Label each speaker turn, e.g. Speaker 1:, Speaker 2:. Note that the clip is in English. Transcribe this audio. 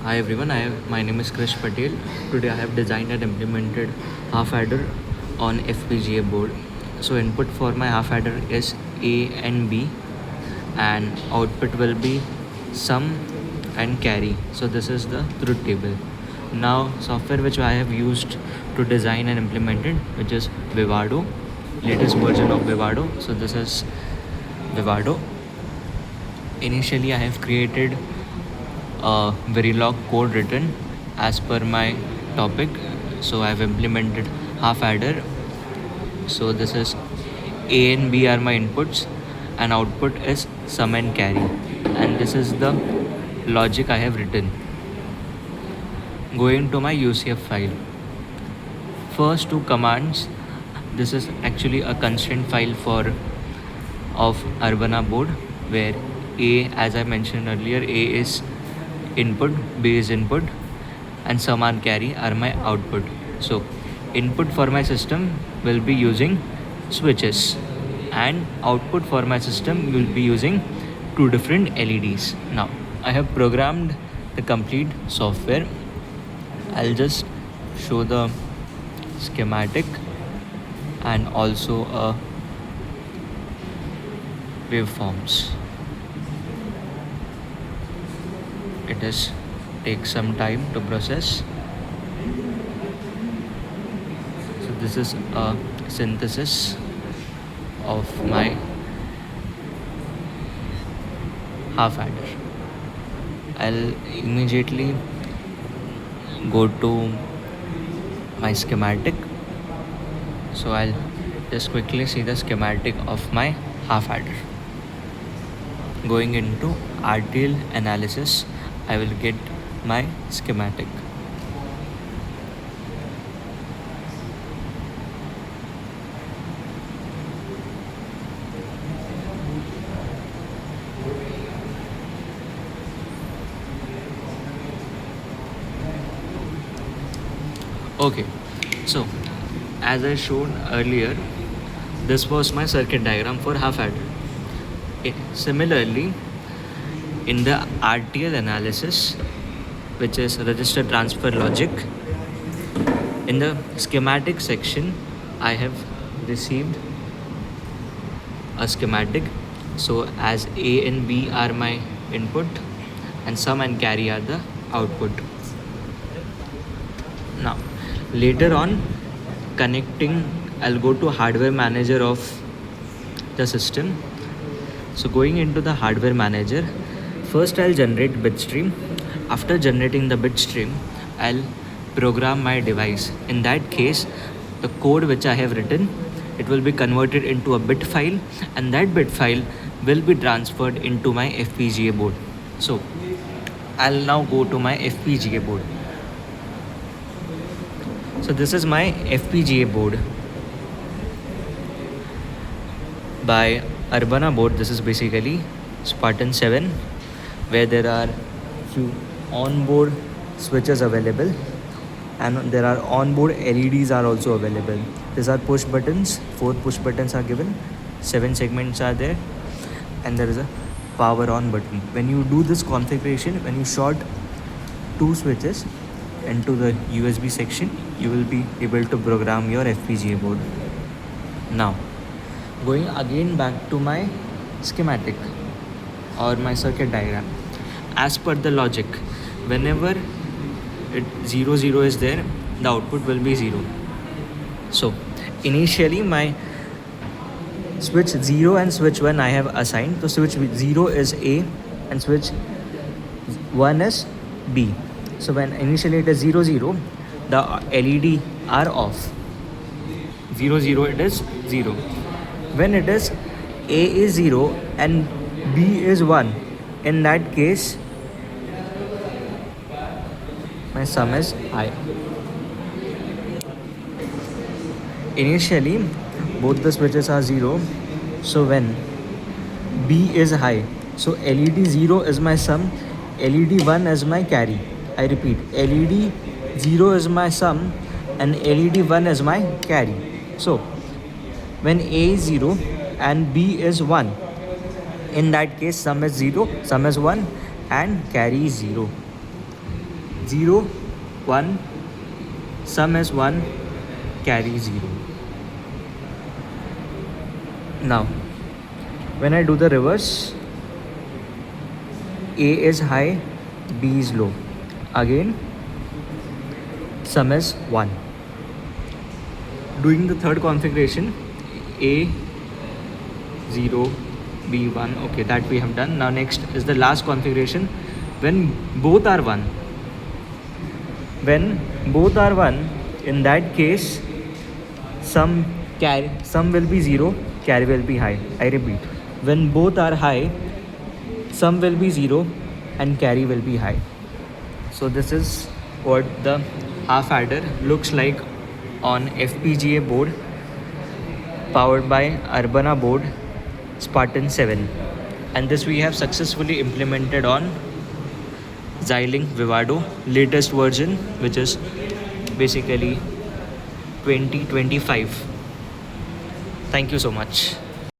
Speaker 1: Hi everyone, my name is Krish Patel. Today I have designed and implemented half adder on FPGA board. So input for my half adder is A and B, and output will be sum and carry. So this is the truth table. Now software which I have used to design and implement it, which is Vivado, latest version of Vivado. So this is Vivado. Initially I have created a Verilog code written as per my topic. So I've implemented half adder. So this is A and B are my inputs, and output is sum and carry. And this is the logic I have written. Going to my UCF file. First two commands. This is actually a constraint file of Urbana board, where A, as I mentioned earlier, A is input, B is input, and sum and carry are my output. So input for my system will be using switches, and output for my system will be using two different LEDs. Now I have programmed the complete software. I'll just show the schematic and also waveforms. It is takes some time to process. So this is a synthesis of my half adder. I'll immediately go to my schematic. So I'll just quickly see the schematic of my half adder. Going into RTL analysis, I will get my schematic. Okay, so as I showed earlier, this was my circuit diagram for half adder. Similarly, in the RTL analysis, which is register transfer logic, in the schematic section, I have received a schematic. So as A and B are my input, and sum and carry are the output. Now later on, I'll go to hardware manager of the system. So going into the hardware manager, first I'll generate bit stream. After generating the bit stream, I'll program my device. In that case, the code which I have written, it will be converted into a bit file, and that bit file will be transferred into my FPGA board. So I'll now go to my FPGA board. So this is my FPGA board by Urbana board. This is basically Spartan 7, where there are few onboard switches available, and there are onboard LEDs are also available. These are push buttons. 4 push buttons are given, 7 segments are there, and there is a power on button. When you do this configuration, when you short 2 switches into the USB section, you will be able to program your FPGA board. Now going again back to my schematic or my circuit diagram. As per the logic, whenever 0 0 is there, the output will be 0. So initially my switch 0 and switch 1 I have assigned. So switch 0 is A and switch 1 is B. So when initially it is 0 0, the LED are off. 0 0 it is 0. When it is A is 0 and B is 1, in that case my sum is high. Initially both the switches are 0, so when B is high, so LED 0 is my sum, LED 1 is my carry. I repeat, LED 0 is my sum and LED 1 is my carry. So when A is 0 and B is 1, in that case sum is 0, sum is 1 and carry is 0. 0, 1, sum is 1, carry 0. Now, when I do the reverse, A is high, B is low. Again, sum is 1. Doing the third configuration, A 0, B 1. Okay, that we have done. Now next is the last configuration, when both are 1. When both are 1, in that case, sum will be 0, carry will be high. I repeat, when both are high, sum will be 0 and carry will be high. So this is what the half adder looks like on FPGA board powered by Urbana board Spartan 7, and this we have successfully implemented on Xilinx Vivado latest version, which is basically 2025. Thank you so much.